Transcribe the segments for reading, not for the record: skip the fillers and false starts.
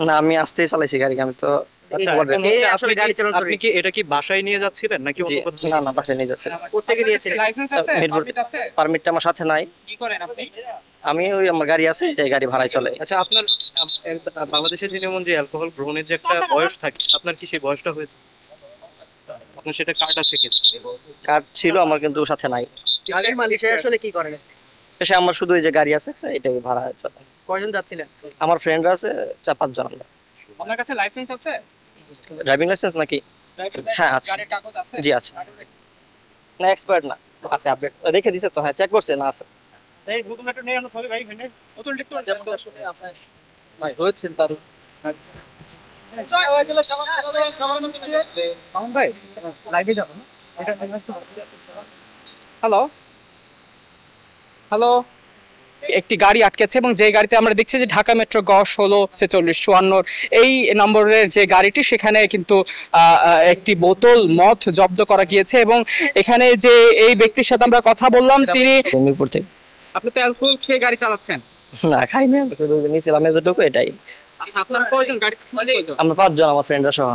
না, আমি আস্তেই চালাইছি গাড়ি, আমি তো আচ্ছা, বর্ডার। এখন হচ্ছে আসলে আপনি গাড়ি কি চালানো আপনি কি এটা কি বাসায় নিয়ে যাচ্ছিলেন নাকি অন্য কোথাও? না না, বাসায় নিয়ে যাচ্ছে। কোত্থেকে নিয়েছিলেন? লাইসেন্স আছে, মিরপুর। পারমিট আছে? পারমিটটা আমার সাথে নাই। কি করেন আপনি? আমি ওই আমার গাড়ি আছে, এটাই গাড়ি ভাড়ায় চলে। আচ্ছা, আপনার বাংলাদেশের নিয়ম অনুযায়ী অ্যালকোহল গ্রহণের যে একটা বয়স থাকে, আপনার কি সেই বয়সটা হয়েছে? আপনার সেটা কার্ড আছে কি? কার্ড ছিল আমার, কিন্তু সাথে নাই। গাড়ির মালিক সে আসলে কি করেন? সে আমার শুধু এই যে গাড়ি আছে, এটাই ভাড়ায় চলে। কয়জন যাচ্ছিলেন? আমার ফ্রেন্ডরা আছে 4-5 জন আমরা। আপনার কাছে লাইসেন্স আছে? ড্রাইভিং লাইসেন্স নাকি? ড্রাইভিং হ্যাঁ, লাইসেন্স, আছে। গাড়ির কাগজ আছে? জি আছে। না, এক্সপার্ট না, আছে, আপডেট রেখে দিছে তো। হ্যাঁ, চেক করছে না, আছে। এই বোতলটা একটু নিয়ে আনো সরি ভাই, এখানে বোতলটা একটু যেমন আসলে আপনার ভাই হয়েছেন তার মামুন ভাই লাইভে যাবো না? হ্যালো হ্যালো, একটি গাড়ি আটকেছে এবং যে গাড়িতে আমরা দেখছি যে ঢাকা মেট্রো গ 16 46 54 এই নম্বরের যে গাড়িটি, সেখানে কিন্তু একটি বোতল মদ জব্দ করা গিয়েছে এবং এখানে যে এই ব্যক্তির সাথে আমরা কথা বললাম তিনি। মিরপুর থেকে। আপনি তো অ্যালকোহল খেয়ে গাড়ি চালাচ্ছেন? না, খাই না, নিয়েছিলাম এতটুকু, এটাই। আচ্ছা, আপনার কয়জন গাড়িতে ছিলেন? আমরা 5 জন, আমার ফ্রেন্ডরা সহ।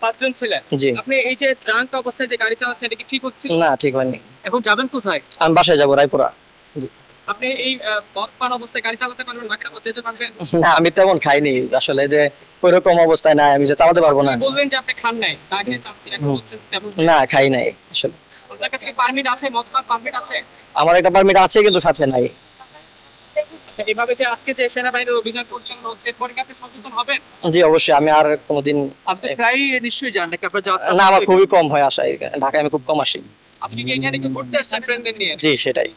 5 জন ছিলেন। জি। আপনি এই যে ড্রাঙ্ক অবস্থায় যে গাড়ি চালাচ্ছেন, এটা কি ঠিক হচ্ছে? না, ঠিক হয়নি। এখন যাবেন কোথায়? আমি বাসায় যাবো, রায়পুরা। আপনি এই মদ পান অবস্থায় গাড়ি চালাতে পারবেন, বাকিটা যেতে পারবেন? না, আমি তেমন খাইনি আসলে, যে ওইরকম অবস্থায় নাই, আমি যে চালাতে পারবো না। আপনি বলবেন যে আপনি খান নাই, না খেয়ে চালাচ্ছেন, এখন বলছেন তেমন। না, খাই নাই আসলে। আপনার কাছে কি পারমিট আছে, মদ পান পারমিট আছে? আমার একটা পারমিট আছে, কিন্তু সাথে নাই। আচ্ছা, এইভাবে যে আজকে যে সেনাবাহিনীর অভিযান পরিচালনা হচ্ছে, এরপরে কি আপনি সচেতন হবেন? জি, অবশ্যই। আমি আর কোনোদিন। আপনি প্রায় নিশ্চয়ই জানেন নাকি আপনার যাওয়া? না, আমার খুবই কম হয় আসা, ঢাকায় আমি খুব কম আসি। আজকে কি এখানে কি ঘুরতে আসছেন ফ্রেন্ডদের নিয়ে? জি, সেটাই।